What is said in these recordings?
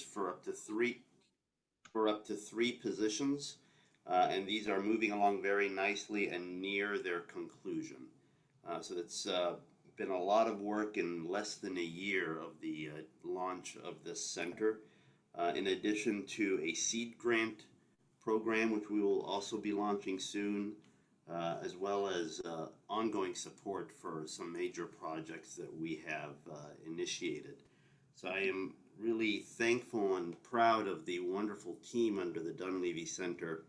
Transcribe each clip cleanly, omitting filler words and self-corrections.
for up to three positions, and these are moving along very nicely and near their conclusion. So it's been a lot of work in less than a year of the launch of this center, in addition to a seed grant program, which we will also be launching soon, as well as ongoing support for some major projects that we have initiated. So I am really thankful and proud of the wonderful team under the Dunlevie Center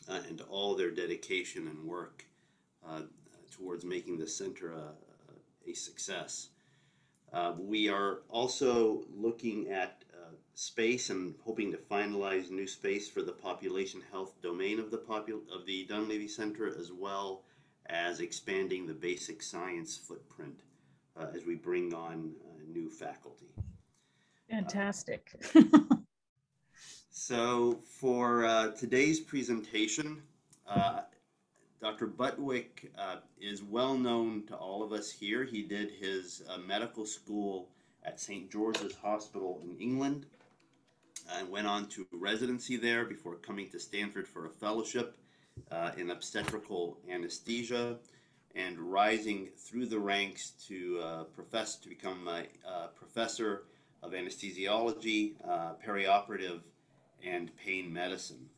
and all their dedication and work towards making the center a success. We are also looking at space and hoping to finalize new space for the population health domain of the Dunlevie Center, as well as expanding the basic science footprint as we bring on new faculty. Fantastic. So for today's presentation, Dr. Butwick is well known to all of us here. He did his medical school at St. George's Hospital in England and went on to residency there before coming to Stanford for a fellowship in obstetrical anesthesia and rising through the ranks to become a professor of anesthesiology, perioperative and pain medicine.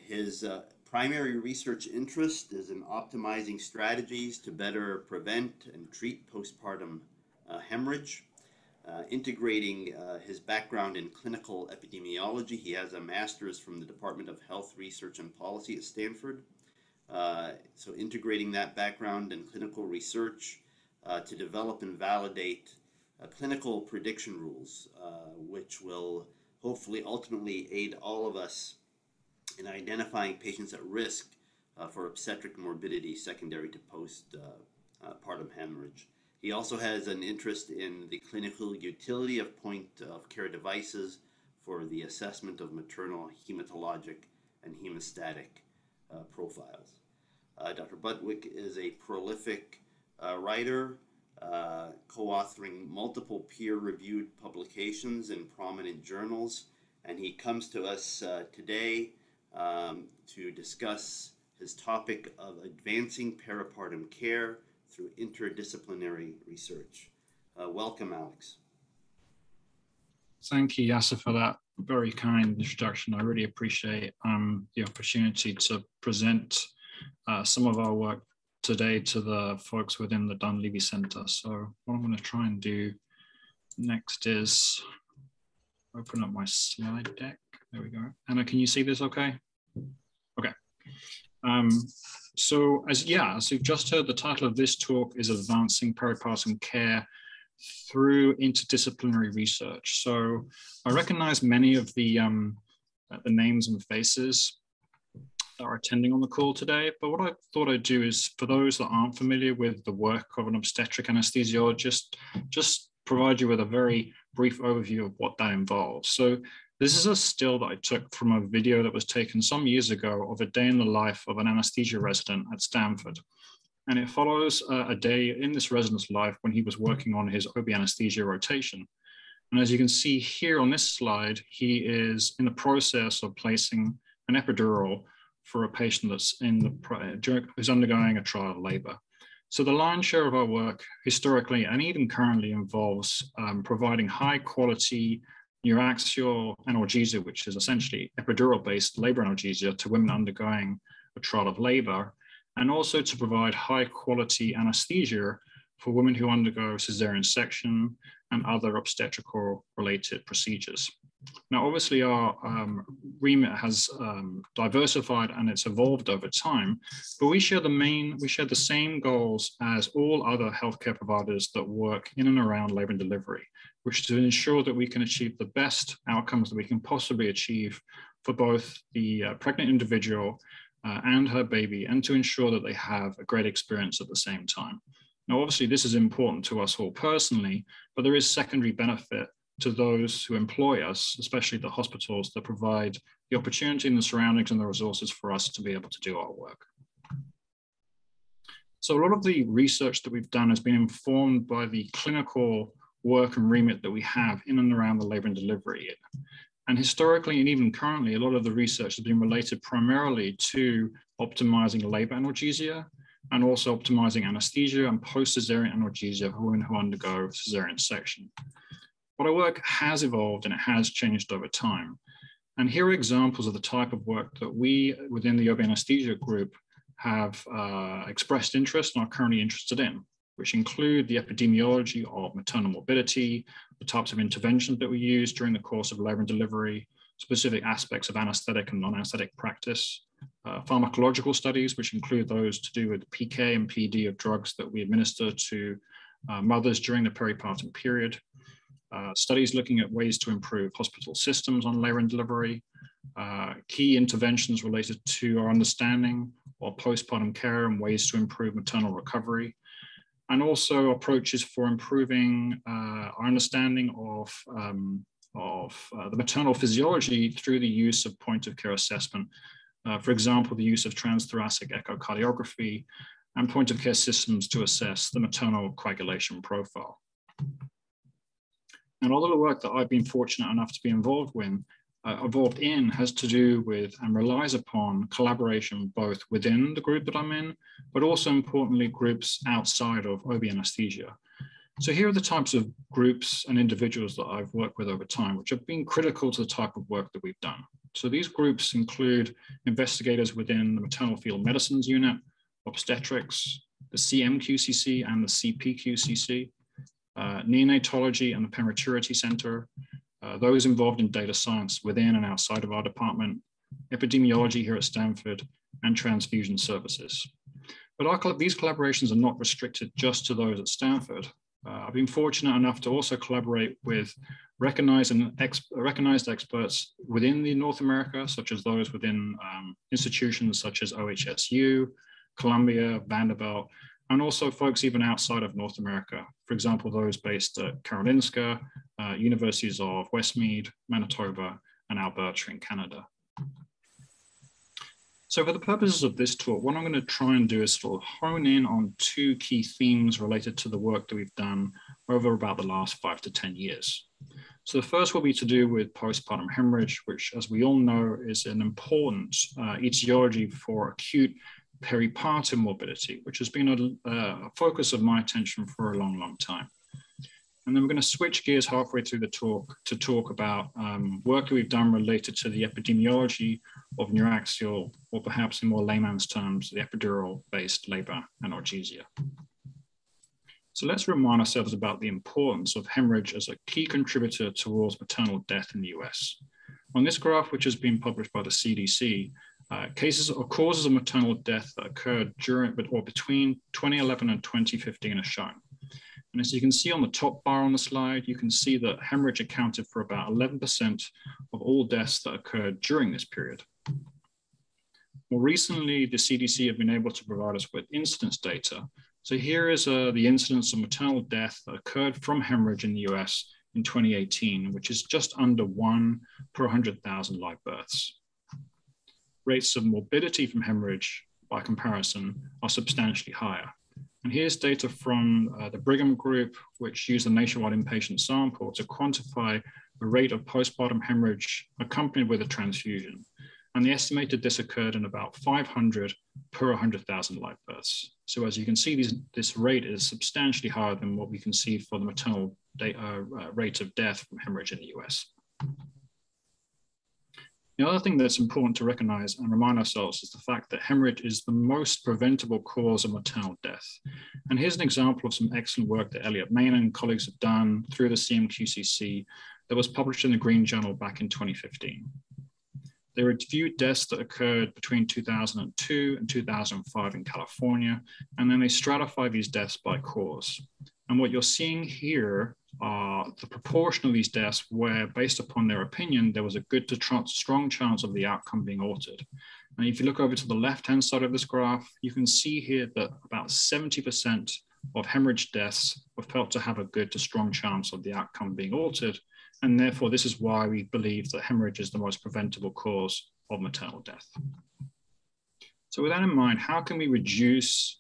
His primary research interest is in optimizing strategies to better prevent and treat postpartum hemorrhage, integrating his background in clinical epidemiology. He has a master's from the Department of Health Research and Policy at Stanford. So integrating that background in clinical research to develop and validate clinical prediction rules, which will hopefully ultimately aid all of us in identifying patients at risk for obstetric morbidity secondary to postpartum hemorrhage. He also has an interest in the clinical utility of point-of-care devices for the assessment of maternal hematologic and hemostatic profiles. Dr. Butwick is a prolific writer, co-authoring multiple peer-reviewed publications in prominent journals, and he comes to us today to discuss his topic of advancing peripartum care through interdisciplinary research. Welcome, Alex. Thank you, Yasser, for that very kind introduction. I really appreciate the opportunity to present some of our work today to the folks within the Dunlevie Center. So what I'm going to try and do next is open up my slide deck. There we go. Anna, can you see this okay? Okay. So as you've just heard, the title of this talk is Advancing Peripartum Care Through Interdisciplinary Research. So I recognize many of the names and faces that are attending on the call today, but what I thought I'd do is, for those that aren't familiar with the work of an obstetric anesthesiologist, just provide you with a very brief overview of what that involves. So this is a still that I took from a video that was taken some years ago of a day in the life of an anesthesia resident at Stanford. And it follows a day in this resident's life when he was working on his OB anesthesia rotation. And as you can see here on this slide, he is in the process of placing an epidural for a patient that's who's undergoing a trial of labor. So the lion's share of our work historically and even currently involves providing high quality neuraxial analgesia, which is essentially epidural-based labor analgesia to women undergoing a trial of labor, and also to provide high quality anesthesia for women who undergo cesarean section and other obstetrical related procedures. Now, obviously our remit has diversified and it's evolved over time, but we share the same goals as all other healthcare providers that work in and around labor and delivery, which is to ensure that we can achieve the best outcomes that we can possibly achieve for both the pregnant individual and her baby, and to ensure that they have a great experience at the same time. Now, obviously, this is important to us all personally, but there is secondary benefit to those who employ us, especially the hospitals that provide the opportunity and the surroundings and the resources for us to be able to do our work. So a lot of the research that we've done has been informed by the clinical work and remit that we have in and around the labor and delivery. And historically, and even currently, a lot of the research has been related primarily to optimizing labor analgesia and also optimizing anesthesia and post-cesarean analgesia for women who undergo cesarean section. But our work has evolved and it has changed over time. And here are examples of the type of work that we within the OB anesthesia group have expressed interest and are currently interested in, which include the epidemiology of maternal morbidity, the types of interventions that we use during the course of labor and delivery, specific aspects of anesthetic and non-anesthetic practice, pharmacological studies, which include those to do with PK and PD of drugs that we administer to mothers during the peripartum period, studies looking at ways to improve hospital systems on labor and delivery, key interventions related to our understanding of postpartum care and ways to improve maternal recovery, and also approaches for improving our understanding of the maternal physiology through the use of point of care assessment. For example, the use of transthoracic echocardiography and point of care systems to assess the maternal coagulation profile. And all of the work that I've been fortunate enough to be involved in has to do with and relies upon collaboration both within the group that I'm in, but also importantly, groups outside of OB anesthesia. So here are the types of groups and individuals that I've worked with over time, which have been critical to the type of work that we've done. So these groups include investigators within the maternal fetal medicines unit, obstetrics, the CMQCC and the CPQCC, neonatology and the Perioperative Center, those involved in data science within and outside of our department, epidemiology here at Stanford, and transfusion services. But these collaborations are not restricted just to those at Stanford. I've been fortunate enough to also collaborate with recognized experts within North America, such as those within institutions such as OHSU, Columbia, Vanderbilt, and also folks even outside of North America. For example, those based at Karolinska, universities of Westmead, Manitoba, and Alberta in Canada. So for the purposes of this talk, what I'm going to try and do is sort of hone in on two key themes related to the work that we've done over about the last 5 to 10 years. So the first will be to do with postpartum hemorrhage, which, as we all know, is an important etiology for acute peripartum morbidity, which has been a focus of my attention for a long, long time. And then we're going to switch gears halfway through the talk to talk about work that we've done related to the epidemiology of neuraxial, or perhaps in more layman's terms, the epidural-based labor analgesia. So let's remind ourselves about the importance of hemorrhage as a key contributor towards maternal death in the US. On this graph, which has been published by the CDC, cases or causes of maternal death that occurred during or between 2011 and 2015 are shown. And as you can see on the top bar on the slide, you can see that hemorrhage accounted for about 11% of all deaths that occurred during this period. More recently, the CDC have been able to provide us with incidence data. So here is the incidence of maternal death that occurred from hemorrhage in the US in 2018, which is just under 1 per 100,000 live births. Rates of morbidity from hemorrhage, by comparison, are substantially higher. And here's data from the Brigham group, which used a nationwide inpatient sample to quantify the rate of postpartum hemorrhage accompanied with a transfusion. And they estimated this occurred in about 500 per 100,000 live births. So as you can see, this rate is substantially higher than what we can see for the maternal rate of death from hemorrhage in the US. The other thing that's important to recognize and remind ourselves is the fact that hemorrhage is the most preventable cause of maternal death. And here's an example of some excellent work that Elliot Maynard and colleagues have done through the CMQCC that was published in the Green Journal back in 2015. They reviewed deaths that occurred between 2002 and 2005 in California, and then they stratified these deaths by cause. And what you're seeing here are the proportion of these deaths where, based upon their opinion, there was a good to strong chance of the outcome being altered. And if you look over to the left-hand side of this graph, you can see here that about 70% of hemorrhage deaths were felt to have a good to strong chance of the outcome being altered. And therefore, this is why we believe that hemorrhage is the most preventable cause of maternal death. So with that in mind, how can we reduce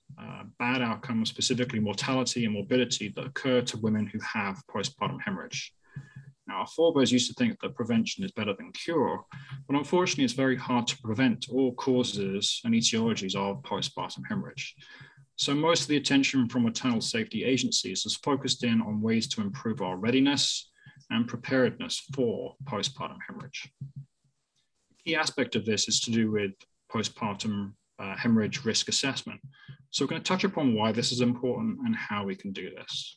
bad outcomes, specifically mortality and morbidity that occur to women who have postpartum hemorrhage? Now, our forebears used to think that prevention is better than cure, but unfortunately, it's very hard to prevent all causes and etiologies of postpartum hemorrhage. So most of the attention from maternal safety agencies is focused in on ways to improve our readiness and preparedness for postpartum hemorrhage. The key aspect of this is to do with postpartum hemorrhage risk assessment. So we're going to touch upon why this is important and how we can do this.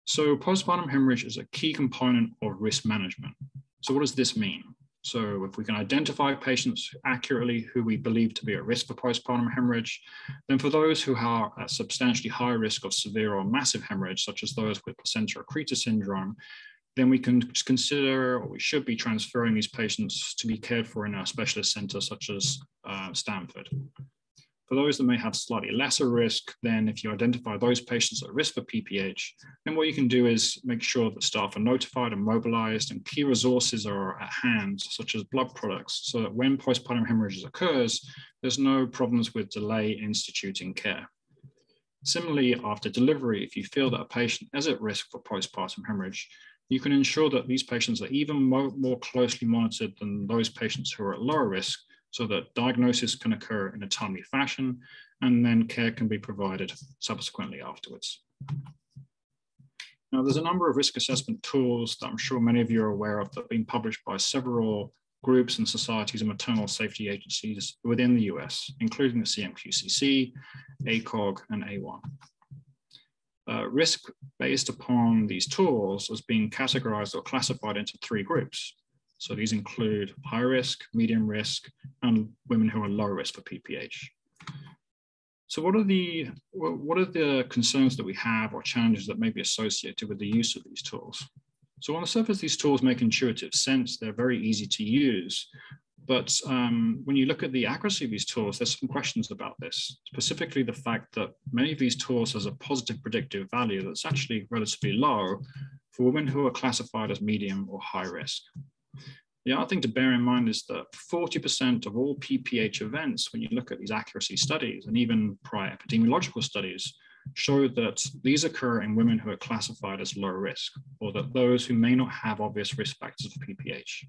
So postpartum hemorrhage is a key component of risk management. So what does this mean? So if we can identify patients accurately who we believe to be at risk for postpartum hemorrhage, then for those who are at substantially higher risk of severe or massive hemorrhage, such as those with placenta accreta syndrome, then we can consider, or we should be transferring these patients to be cared for in a specialist center such as Stanford. For those that may have slightly lesser risk, then if you identify those patients at risk for PPH, then what you can do is make sure that staff are notified and mobilized and key resources are at hand, such as blood products, so that when postpartum hemorrhage occurs, there's no problems with delay in instituting care. Similarly, after delivery, if you feel that a patient is at risk for postpartum hemorrhage, you can ensure that these patients are even more closely monitored than those patients who are at lower risk, so that diagnosis can occur in a timely fashion, and then care can be provided subsequently afterwards. Now, there's a number of risk assessment tools that I'm sure many of you are aware of that have been published by several groups and societies and maternal safety agencies within the US, including the CMQCC, ACOG, and A1. Risk based upon these tools has been categorized or classified into 3 groups. So these include high risk, medium risk, and women who are low risk for PPH. So what are the concerns that we have or challenges that may be associated with the use of these tools? So on the surface, these tools make intuitive sense. They're very easy to use. But when you look at the accuracy of these tools, there's some questions about this, specifically the fact that many of these tools has a positive predictive value that's actually relatively low for women who are classified as medium or high risk. The other thing to bear in mind is that 40% of all PPH events, when you look at these accuracy studies and even prior epidemiological studies, show that these occur in women who are classified as low risk, or that those who may not have obvious risk factors for PPH.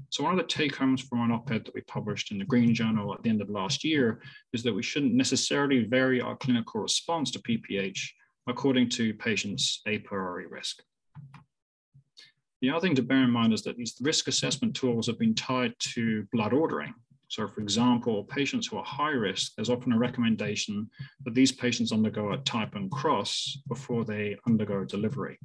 So one of the take-homes from an op-ed that we published in the Green Journal at the end of last year is that we shouldn't necessarily vary our clinical response to PPH according to patients' a priori risk. The other thing to bear in mind is that these risk assessment tools have been tied to blood ordering. So for example, patients who are high risk, there's often a recommendation that these patients undergo a type and cross before they undergo delivery.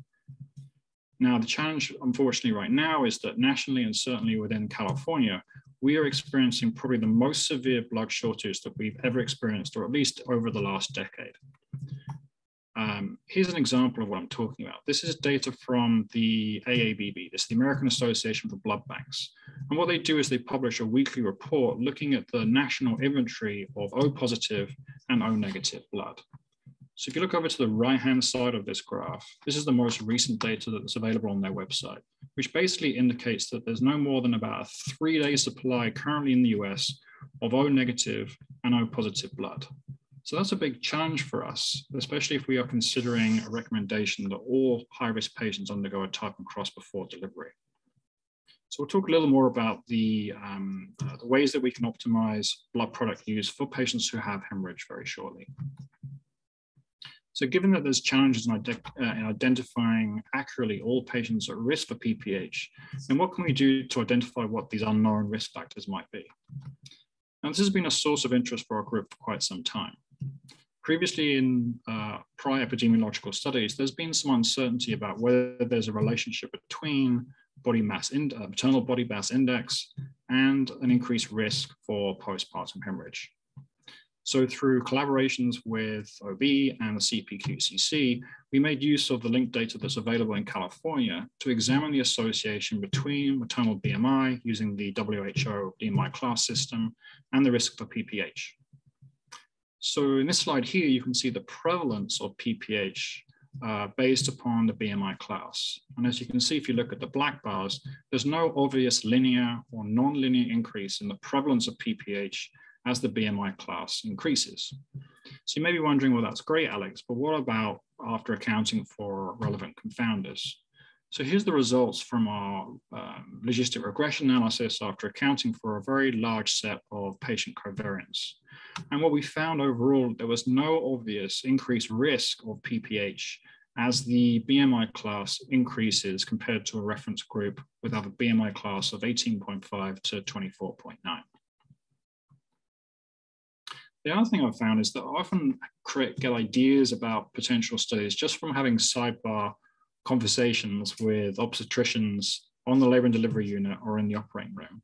Now, the challenge, unfortunately, right now is that nationally and certainly within California, we are experiencing probably the most severe blood shortage that we've ever experienced, or at least over the last decade. Here's an example of what I'm talking about. This is data from the AABB, this is the American Association for Blood Banks. And what they do is they publish a weekly report looking at the national inventory of O positive and O negative blood. So if you look over to the right-hand side of this graph, this is the most recent data that's available on their website, which basically indicates that there's no more than about a 3-day supply currently in the US of O negative and O positive blood. So that's a big challenge for us, especially if we are considering a recommendation that all high-risk patients undergo a type and cross before delivery. So we'll talk a little more about the ways that we can optimize blood product use for patients who have hemorrhage very shortly. So given that there's challenges in identifying accurately all patients at risk for PPH, then what can we do to identify what these unknown risk factors might be? Now, this has been a source of interest for our group for quite some time. Previously in prior epidemiological studies, there's been some uncertainty about whether there's a relationship between maternal body mass index and an increased risk for postpartum hemorrhage. So through collaborations with OB and the CPQCC, we made use of the linked data that's available in California to examine the association between maternal BMI using the WHO BMI class system and the risk for PPH. So in this slide here, you can see the prevalence of PPH based upon the BMI class. And as you can see, if you look at the black bars, there's no obvious linear or non-linear increase in the prevalence of PPH as the BMI class increases. So you may be wondering, well, that's great, Alex, but what about after accounting for relevant confounders? So here's the results from our logistic regression analysis after accounting for a very large set of patient covariants. And what we found overall, there was no obvious increased risk of PPH as the BMI class increases compared to a reference group with a BMI class of 18.5 to 24.9. The other thing I've found is that I often get ideas about potential studies just from having sidebar conversations with obstetricians on the labor and delivery unit or in the operating room.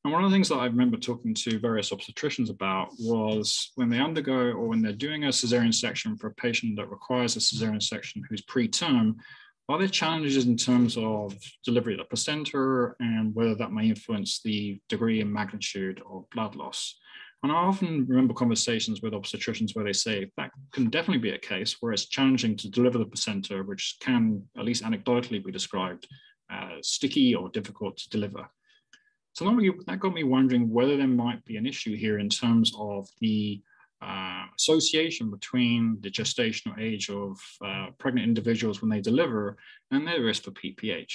And one of the things that I remember talking to various obstetricians about was when they undergo or when they're doing a cesarean section for a patient that requires a cesarean section who's preterm, are there challenges in terms of delivery of the placenta and whether that may influence the degree and magnitude of blood loss? And I often remember conversations with obstetricians where they say that can definitely be a case where it's challenging to deliver the placenta, which can, at least anecdotally, be described as sticky or difficult to deliver. So that got me wondering whether there might be an issue here in terms of the association between the gestational age of pregnant individuals when they deliver and their risk for PPH.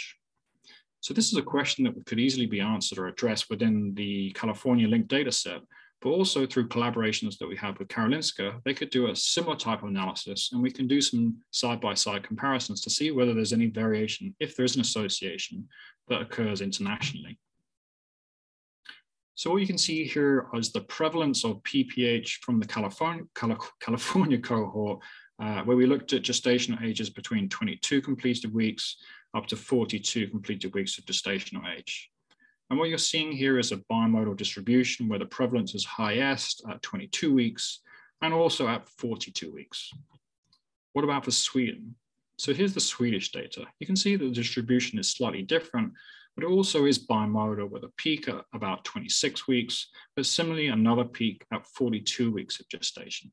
So this is a question that could easily be answered or addressed within the California linked data set, but also through collaborations that we have with Karolinska. They could do a similar type of analysis and we can do some side-by-side comparisons to see whether there's any variation, if there's an association that occurs internationally. So what you can see here is the prevalence of PPH from the California cohort, where we looked at gestational ages between 22 completed weeks up to 42 completed weeks of gestational age. And what you're seeing here is a bimodal distribution where the prevalence is highest at 22 weeks and also at 42 weeks. What about for Sweden? So here's the Swedish data. You can see that the distribution is slightly different, but it also is bimodal with a peak at about 26 weeks, but similarly another peak at 42 weeks of gestation.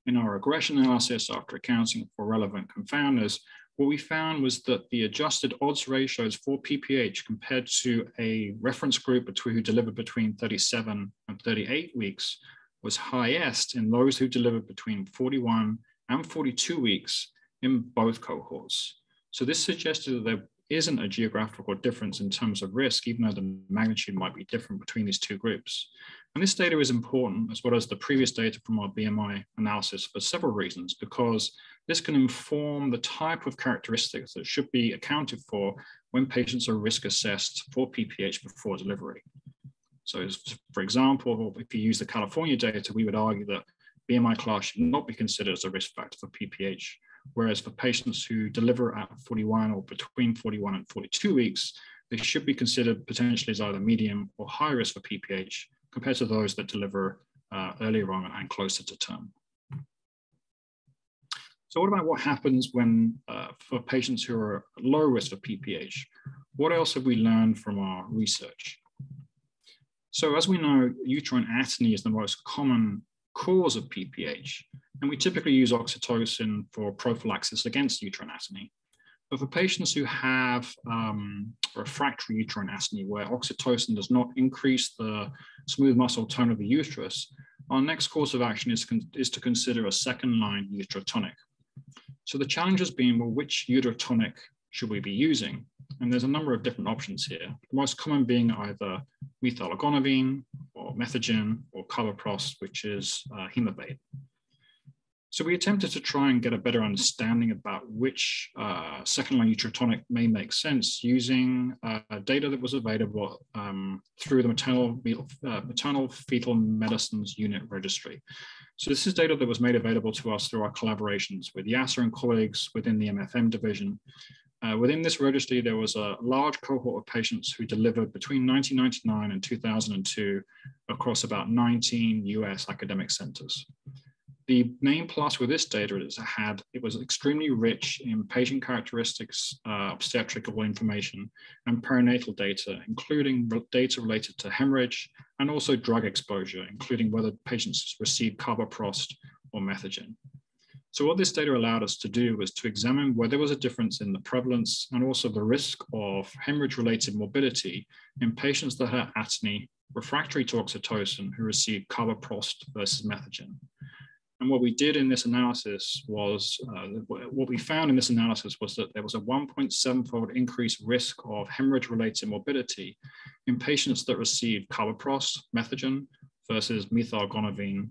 In our regression analysis after accounting for relevant confounders, what we found was that the adjusted odds ratios for PPH compared to a reference group who delivered between 37 and 38 weeks was highest in those who delivered between 41 and 42 weeks in both cohorts. So this suggested that there isn't a geographical difference in terms of risk, even though the magnitude might be different between these two groups. And this data is important, as well as the previous data from our BMI analysis, for several reasons, because this can inform the type of characteristics that should be accounted for when patients are risk assessed for PPH before delivery. So for example, if you use the California data, we would argue that BMI class should not be considered as a risk factor for PPH, whereas for patients who deliver at 41 or between 41 and 42 weeks, they should be considered potentially as either medium or high risk for PPH compared to those that deliver earlier on and closer to term. So what about what happens when for patients who are at low risk for PPH? What else have we learned from our research? So as we know, uterine atony is the most common cause of PPH, and we typically use oxytocin for prophylaxis against uterine atony. But for patients who have refractory uterine atony, where oxytocin does not increase the smooth muscle tone of the uterus, our next course of action is to consider a second-line uterotonic. So the challenge has been, well, which uterotonic should we be using? And there's a number of different options here. The most common being either methylogonavine or methogen or carbaprost, which is hemabate. So we attempted to try and get a better understanding about which second-line uterotonic may make sense using data that was available through the maternal fetal medicines unit registry. So this is data that was made available to us through our collaborations with Yasser and colleagues within the MFM division. Within this registry, there was a large cohort of patients who delivered between 1999 and 2002 across about 19 US academic centers. The main plus with this data is it was extremely rich in patient characteristics, obstetrical information, and perinatal data, including data related to hemorrhage and also drug exposure, including whether patients received carbaprost or methogen. So what this data allowed us to do was to examine whether there was a difference in the prevalence and also the risk of hemorrhage-related morbidity in patients that had atony refractory to oxytocin who received carbaprost versus methogen. And what we did in this analysis was, what we found in this analysis was that there was a 1.7-fold increased risk of hemorrhage-related morbidity in patients that received carbaprost, methogen, versus methylgonavine,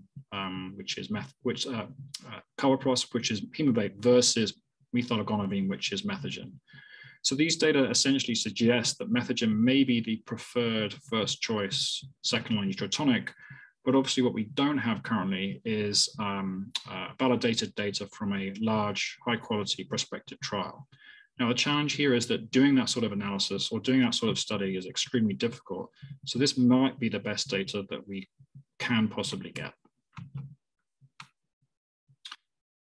which is carbaprost, which is hemabate, versus methylgonavine, which is methogen. So these data essentially suggest that methogen may be the preferred first choice second-line uterotonic, but obviously what we don't have currently is validated data from a large, high-quality prospective trial. Now, the challenge here is that doing that sort of analysis or doing that sort of study is extremely difficult. So this might be the best data that we can possibly get.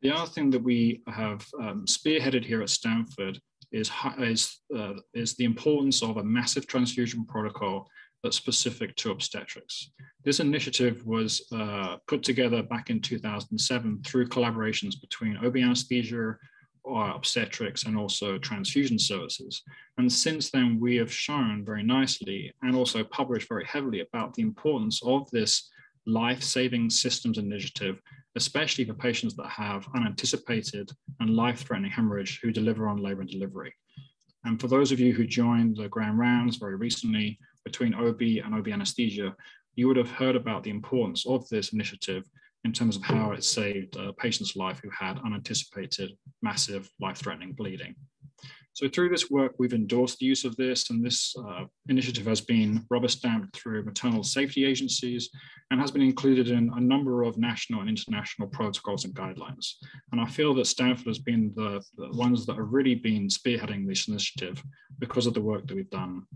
The other thing that we have spearheaded here at Stanford is the importance of a massive transfusion protocol that's specific to obstetrics. This initiative was put together back in 2007 through collaborations between OB anesthesia, obstetrics, and also transfusion services. And since then, we have shown very nicely and also published very heavily about the importance of this life-saving systems initiative, especially for patients that have unanticipated and life-threatening hemorrhage who deliver on labor and delivery. And for those of you who joined the grand rounds very recently between OB and OB anesthesia, you would have heard about the importance of this initiative in terms of how it saved a patient's life who had unanticipated, massive, life-threatening bleeding. So through this work, we've endorsed the use of this, and this initiative has been rubber-stamped through maternal safety agencies and has been included in a number of national and international protocols and guidelines. And I feel that Stanford has been the ones that have really been spearheading this initiative because of the work that we've done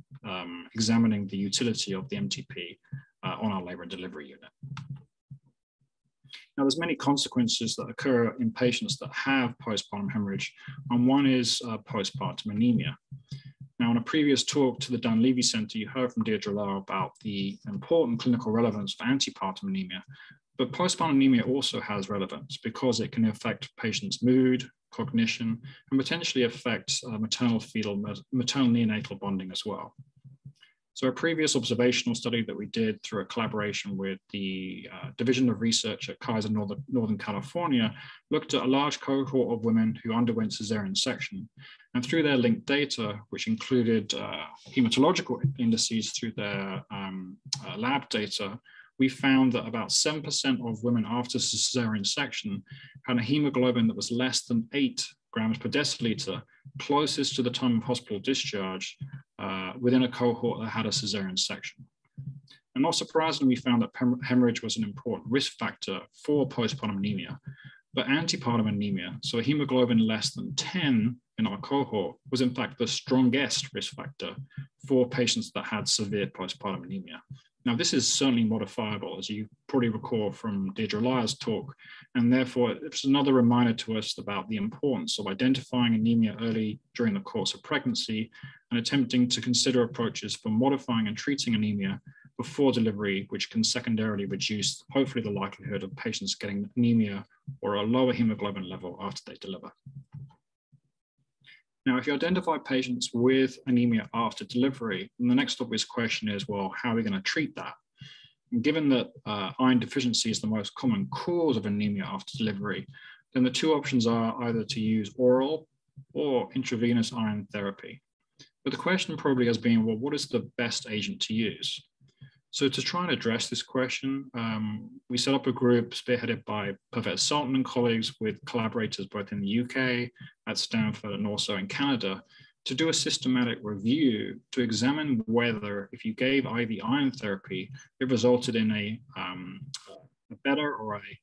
examining the utility of the MTP on our labor and delivery unit. Now, there's many consequences that occur in patients that have postpartum hemorrhage, and one is postpartum anemia. Now, in a previous talk to the Dunlevie Center, you heard from Deirdre Lau about the important clinical relevance of antepartum anemia, but postpartum anemia also has relevance because it can affect patients' mood, cognition, and potentially affect maternal neonatal bonding as well. So a previous observational study that we did through a collaboration with the Division of Research at Kaiser Northern California looked at a large cohort of women who underwent cesarean section. And through their linked data, which included hematological indices through their lab data, we found that about 7% of women after cesarean section had a hemoglobin that was less than 8 grams per deciliter, closest to the time of hospital discharge within a cohort that had a cesarean section. And not surprisingly, we found that hemorrhage was an important risk factor for postpartum anemia, but antepartum anemia, so a hemoglobin less than 10 in our cohort, was in fact the strongest risk factor for patients that had severe postpartum anemia. Now, this is certainly modifiable, as you probably recall from Deirdre Lau's talk, and therefore it's another reminder to us about the importance of identifying anemia early during the course of pregnancy and attempting to consider approaches for modifying and treating anemia before delivery, which can secondarily reduce, hopefully, the likelihood of patients getting anemia or a lower hemoglobin level after they deliver. Now, if you identify patients with anemia after delivery, then the next obvious question is, well, how are we going to treat that? And given that iron deficiency is the most common cause of anemia after delivery, then the two options are either to use oral or intravenous iron therapy. But the question probably has been, well, what is the best agent to use? So to try and address this question, we set up a group spearheaded by Professor Sultan and colleagues with collaborators both in the UK, at Stanford, and also in Canada, to do a systematic review to examine whether if you gave IV iron therapy, it resulted in a better or a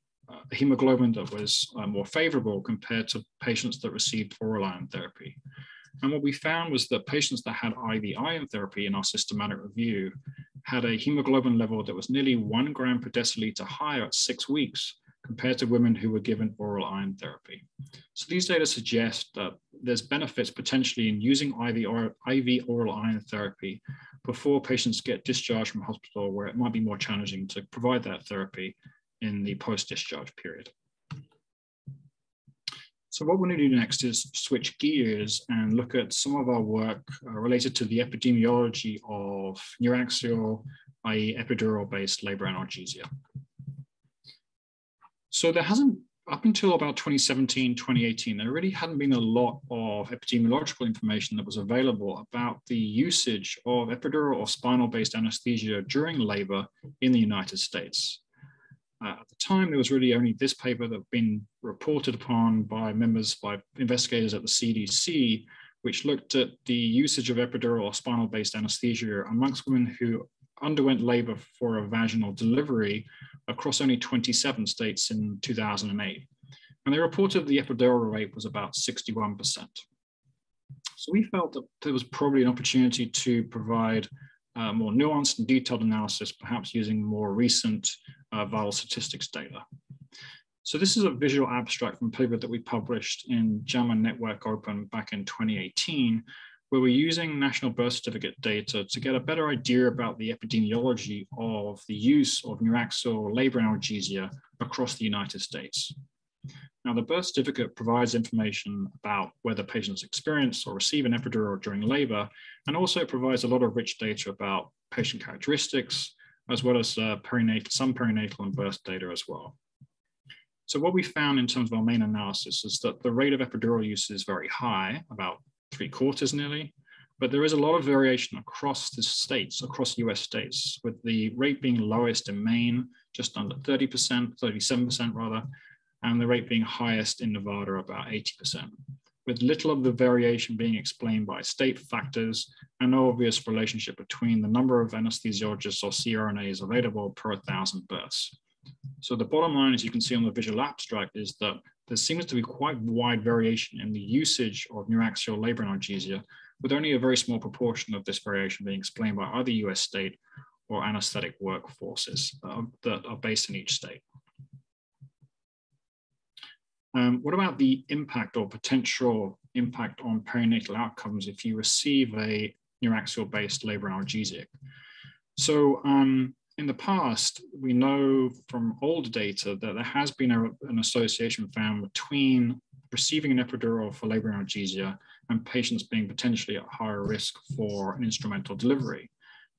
hemoglobin that was more favorable compared to patients that received oral iron therapy. And what we found was that patients that had IV iron therapy in our systematic review had a hemoglobin level that was nearly 1 gram per deciliter higher at 6 weeks compared to women who were given oral iron therapy. So these data suggest that there's benefits potentially in using IV oral iron therapy before patients get discharged from hospital, where it might be more challenging to provide that therapy in the post-discharge period. So what we're going to do next is switch gears and look at some of our work related to the epidemiology of neuraxial, i.e. epidural-based labor analgesia. So there hasn't, up until about 2017, 2018, there really hadn't been a lot of epidemiological information that was available about the usage of epidural or spinal-based anesthesia during labor in the United States. At the time, there was really only this paper that had been reported upon by investigators at the CDC, which looked at the usage of epidural or spinal-based anesthesia amongst women who underwent labor for a vaginal delivery across only 27 states in 2008. And they reported the epidural rate was about 61%. So we felt that there was probably an opportunity to provide more nuanced and detailed analysis, perhaps using more recent viral statistics data. So this is a visual abstract from a paper that we published in JAMA Network Open back in 2018, where we're using national birth certificate data to get a better idea about the epidemiology of the use of neuraxial labor analgesia across the United States. Now, the birth certificate provides information about whether patients experience or receive an epidural during labor, and also provides a lot of rich data about patient characteristics, as well as some perinatal and birth data as well. So what we found in terms of our main analysis is that the rate of epidural use is very high, about 3/4 nearly, but there is a lot of variation across the states, across US states, with the rate being lowest in Maine, just under 30%, 37% rather, and the rate being highest in Nevada, about 80%, with little of the variation being explained by state factors and no obvious relationship between the number of anesthesiologists or CRNAs available per 1,000 births. So the bottom line, as you can see on the visual abstract, is that there seems to be quite wide variation in the usage of neuraxial labor analgesia, with only a very small proportion of this variation being explained by either US state or anesthetic workforces that are based in each state. What about the impact or potential impact on perinatal outcomes if you receive a neuraxial-based labor analgesic? So in the past, we know from older data that there has been an association found between receiving an epidural for labor analgesia and patients being potentially at higher risk for an instrumental delivery.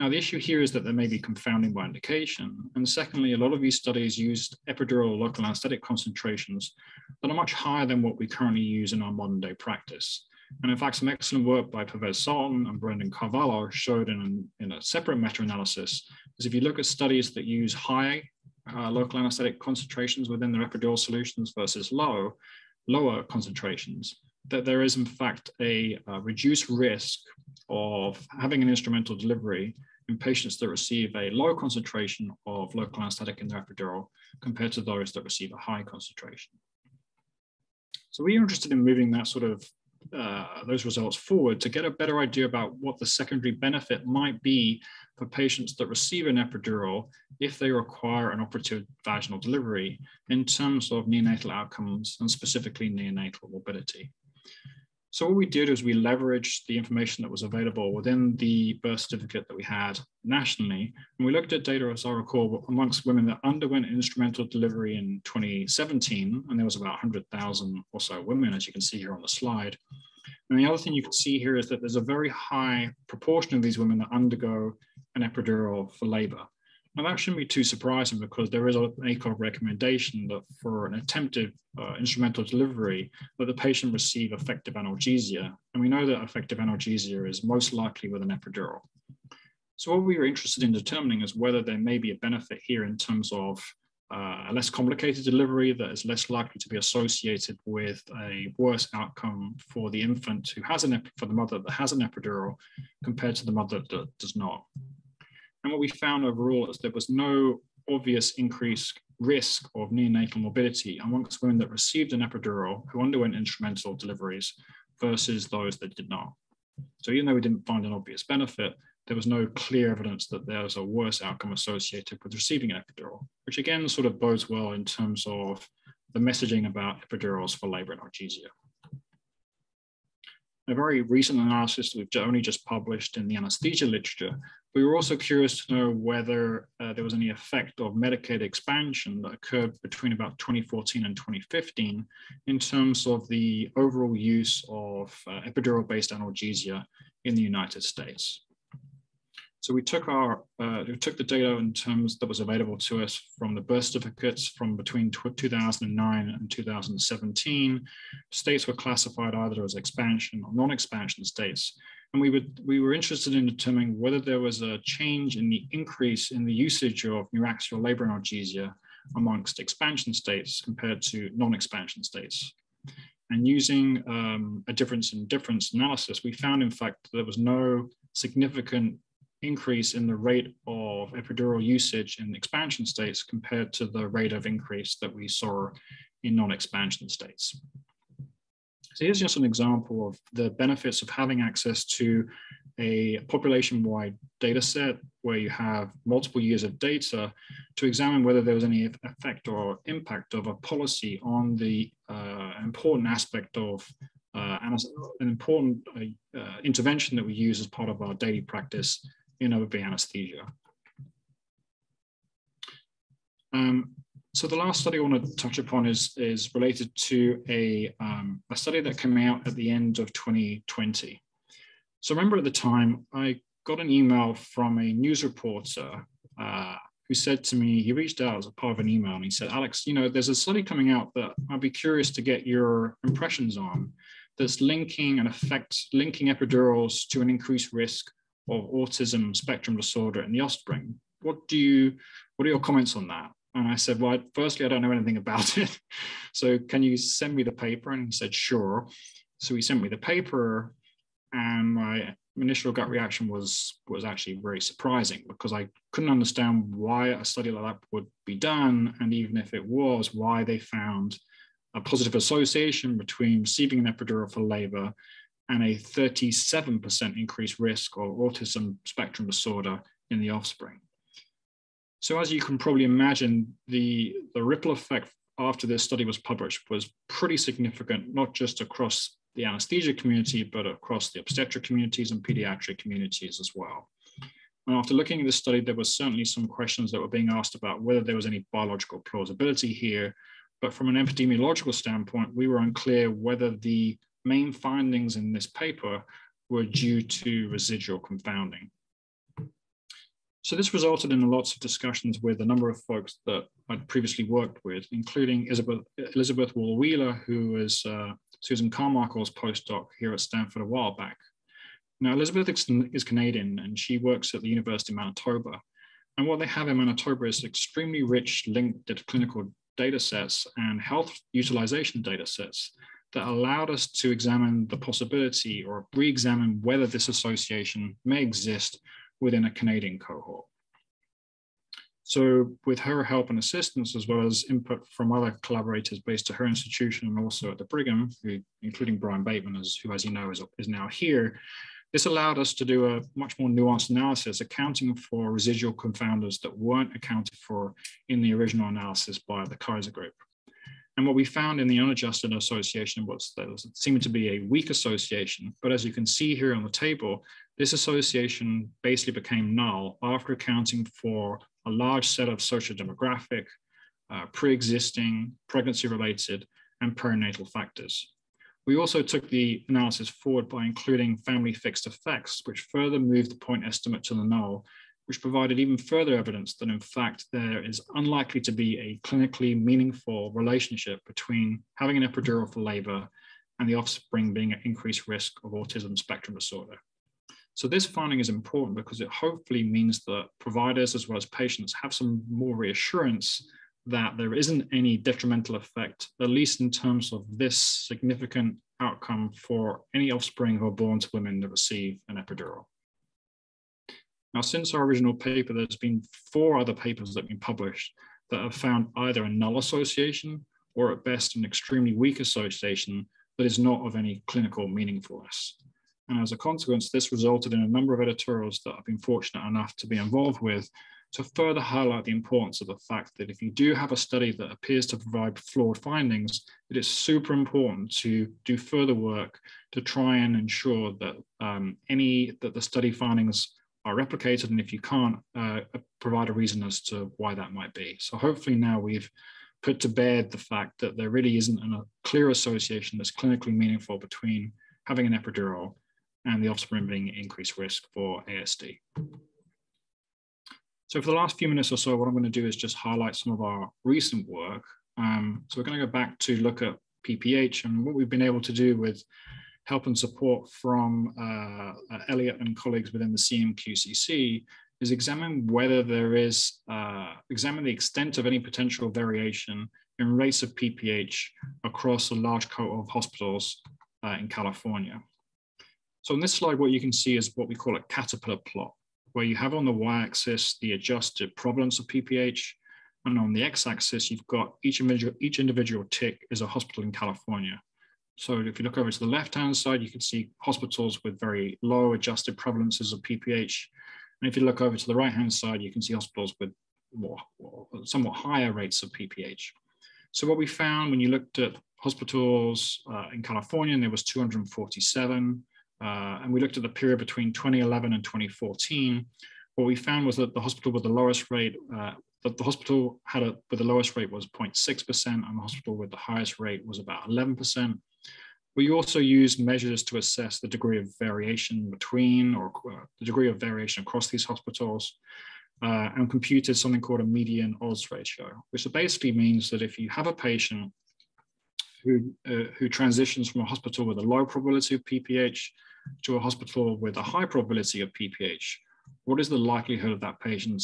Now, the issue here is that there may be confounding by indication. And secondly, a lot of these studies used epidural local anesthetic concentrations that are much higher than what we currently use in our modern day practice. And in fact, some excellent work by Pervez Sultan and Brendan Carvalho showed in a separate meta-analysis is if you look at studies that use high local anesthetic concentrations within their epidural solutions versus lower concentrations, that there is in fact a reduced risk of having an instrumental delivery in patients that receive a low concentration of local anesthetic in their epidural compared to those that receive a high concentration. So we are interested in moving that sort of those results forward to get a better idea about what the secondary benefit might be for patients that receive an epidural if they require an operative vaginal delivery in terms of neonatal outcomes and specifically neonatal morbidity. So what we did is we leveraged the information that was available within the birth certificate that we had nationally, and we looked at data, as I recall, amongst women that underwent instrumental delivery in 2017, and there was about 100,000 or so women, as you can see here on the slide. And the other thing you can see here is that there's a very high proportion of these women that undergo an epidural for labor. Now that shouldn't be too surprising because there is an ACOG recommendation that for an attempted instrumental delivery that the patient receive effective analgesia. And we know that effective analgesia is most likely with an epidural. So what we were interested in determining is whether there may be a benefit here in terms of a less complicated delivery that is less likely to be associated with a worse outcome for the infant who has for the mother that has an epidural compared to the mother that does not. And what we found overall is there was no obvious increased risk of neonatal morbidity amongst women that received an epidural who underwent instrumental deliveries versus those that did not. So even though we didn't find an obvious benefit, there was no clear evidence that there was a worse outcome associated with receiving an epidural, which again sort of bodes well in terms of the messaging about epidurals for labor analgesia. a very recent analysis that we've only just published in the anesthesia literature. We were also curious to know whether there was any effect of Medicaid expansion that occurred between about 2014 and 2015 in terms of the overall use of epidural-based analgesia in the United States. So we took the data in terms that was available to us from the birth certificates from between 2009 and 2017. States were classified either as expansion or non-expansion states. And we were interested in determining whether there was a change in the increase in the usage of neuraxial labor analgesia amongst expansion states compared to non-expansion states. And using a difference in difference analysis, we found, in fact, there was no significant increase in the rate of epidural usage in expansion states compared to the rate of increase that we saw in non-expansion states. So here's just an example of the benefits of having access to a population-wide data set where you have multiple years of data to examine whether there was any effect or impact of a policy on the important aspect of an important intervention that we use as part of our daily practice in OB anesthesia. So the last study I want to touch upon is related to a study that came out at the end of 2020. So remember at the time, I got an email from a news reporter who said to me, he reached out as a part of an email and he said, Alex, you know, there's a study coming out that I'd be curious to get your impressions on that's linking epidurals to an increased risk of autism spectrum disorder in the offspring. What are your comments on that? And I said, well, firstly, I don't know anything about it. So can you send me the paper? And he said, sure. So he sent me the paper, and my initial gut reaction was actually very surprising, because I couldn't understand why a study like that would be done. And even if it was, why they found a positive association between receiving an epidural for labor and a 37% increased risk of autism spectrum disorder in the offspring. So as you can probably imagine, the ripple effect after this study was published was pretty significant, not just across the anesthesia community, but across the obstetric communities and pediatric communities as well. And after looking at this study, there was certainly some questions that were being asked about whether there was any biological plausibility here. But from an epidemiological standpoint, we were unclear whether the main findings in this paper were due to residual confounding. So this resulted in lots of discussions with a number of folks that I'd previously worked with, including Elizabeth Wall-Wheeler, who was Susan Carmichael's postdoc here at Stanford a while back. Now, Elizabeth is Canadian, and she works at the University of Manitoba. And what they have in Manitoba is extremely rich linked clinical data sets and health utilization data sets that allowed us to examine the possibility or re-examine whether this association may exist within a Canadian cohort. So with her help and assistance, as well as input from other collaborators based at her institution and also at the Brigham, including Brian Bateman, who, as you know, is now here, this allowed us to do a much more nuanced analysis, accounting for residual confounders that weren't accounted for in the original analysis by the Kaiser group. And what we found in the unadjusted association was that it seemed to be a weak association. But as you can see here on the table, this association basically became null after accounting for a large set of socio-demographic, pre-existing, pregnancy-related, and perinatal factors. We also took the analysis forward by including family fixed effects, which further moved the point estimate to the null, which provided even further evidence that in fact there is unlikely to be a clinically meaningful relationship between having an epidural for labor and the offspring being at increased risk of autism spectrum disorder. So this finding is important because it hopefully means that providers as well as patients have some more reassurance that there isn't any detrimental effect, at least in terms of this significant outcome for any offspring who are born to women that receive an epidural. Now, since our original paper, there's been 4 other papers that have been published that have found either a null association or at best an extremely weak association that is not of any clinical meaningfulness. And as a consequence, this resulted in a number of editorials that I've been fortunate enough to be involved with to further highlight the importance of the fact that if you do have a study that appears to provide flawed findings, it is super important to do further work to try and ensure that that the study findings are replicated, and if you can't, provide a reason as to why that might be. So hopefully now we've put to bed the fact that there really isn't a clear association that's clinically meaningful between having an epidural and the offspring being at increased risk for ASD. So for the last few minutes or so, what I'm going to do is just highlight some of our recent work. So we're going to go back to look at PPH and what we've been able to do with help and support from Elliot and colleagues within the CMQCC is examine whether there is, examine the extent of any potential variation in rates of PPH across a large cohort of hospitals in California. So on this slide, what you can see is what we call a caterpillar plot, where you have on the y-axis the adjusted prevalence of PPH, and on the x-axis, you've got each individual tick is a hospital in California. So if you look over to the left-hand side, you can see hospitals with very low adjusted prevalences of PPH. And if you look over to the right-hand side, you can see hospitals with somewhat higher rates of PPH. So what we found when you looked at hospitals in California, and there was 247, and we looked at the period between 2011 and 2014, what we found was that the hospital with the lowest rate, with the lowest rate was 0.6%, and the hospital with the highest rate was about 11%. We also used measures to assess the degree of variation between, or the degree of variation across these hospitals, and computed something called a median odds ratio, which basically means that if you have a patient who transitions from a hospital with a low probability of PPH to a hospital with a high probability of PPH, what is the likelihood of that patient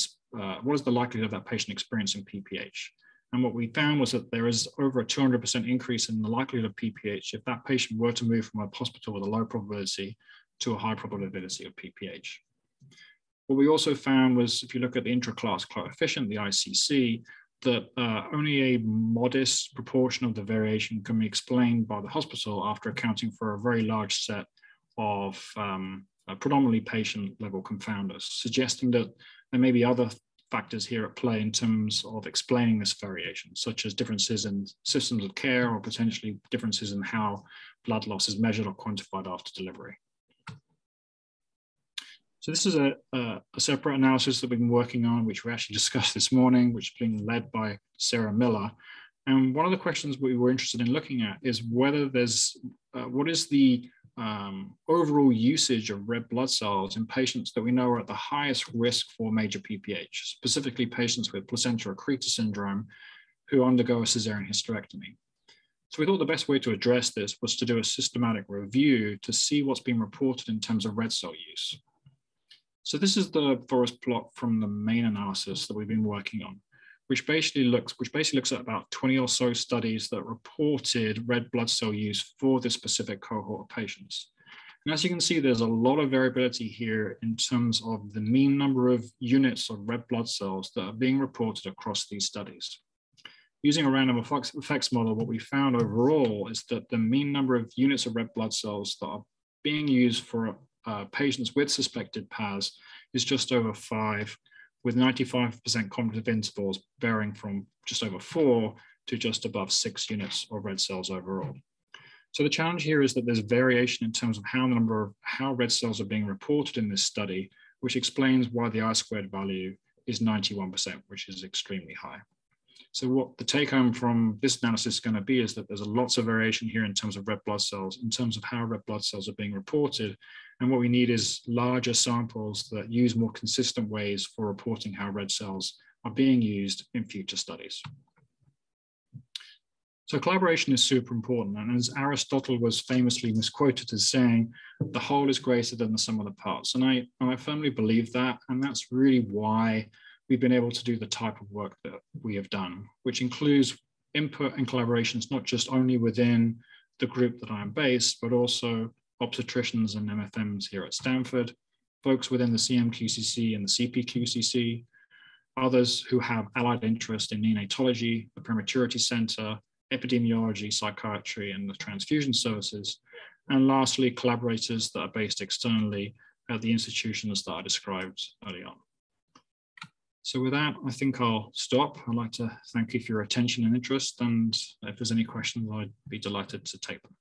experiencing PPH? And what we found was that there is over a 200% increase in the likelihood of PPH if that patient were to move from a hospital with a low probability to a high probability of PPH. What we also found was, if you look at the intra-class coefficient, the ICC, that only a modest proportion of the variation can be explained by the hospital after accounting for a very large set of predominantly patient-level confounders, suggesting that there may be other factors here at play in terms of explaining this variation, such as differences in systems of care or potentially differences in how blood loss is measured or quantified after delivery. So this is a separate analysis that we've been working on, which we actually discussed this morning, which is being led by Sarah Miller. And one of the questions we were interested in looking at is whether there's, what is the overall usage of red blood cells in patients that we know are at the highest risk for major PPH, specifically patients with placenta accreta syndrome who undergo a cesarean hysterectomy. So we thought the best way to address this was to do a systematic review to see what's been reported in terms of red cell use. So this is the forest plot from the main analysis that we've been working on, which basically looks at about 20 or so studies that reported red blood cell use for this specific cohort of patients. And as you can see, there's a lot of variability here in terms of the mean number of units of red blood cells that are being reported across these studies. Using a random effects model, what we found overall is that the mean number of units of red blood cells that are being used for patients with suspected PAS is just over 5, with 95% confidence intervals varying from just over 4 to just above 6 units of red cells overall. So the challenge here is that there's variation in terms of how red cells are being reported in this study, which explains why the R-squared value is 91%, which is extremely high. So what the take home from this analysis is going to be is that there's lots of variation here in terms of red blood cells, in terms of how red blood cells are being reported. And what we need is larger samples that use more consistent ways for reporting how red cells are being used in future studies. So collaboration is super important. And as Aristotle was famously misquoted as saying, the whole is greater than the sum of the parts. And I firmly believe that. And that's really why we've been able to do the type of work that we have done, which includes input and collaborations, not just only within the group that I am based, but also obstetricians and MFMs here at Stanford, folks within the CMQCC and the CPQCC, others who have allied interest in neonatology, the Prematurity Center, epidemiology, psychiatry, and the transfusion services, and lastly, collaborators that are based externally at the institutions that I described early on. So with that, I think I'll stop. I'd like to thank you for your attention and interest, and if there's any questions, I'd be delighted to take them.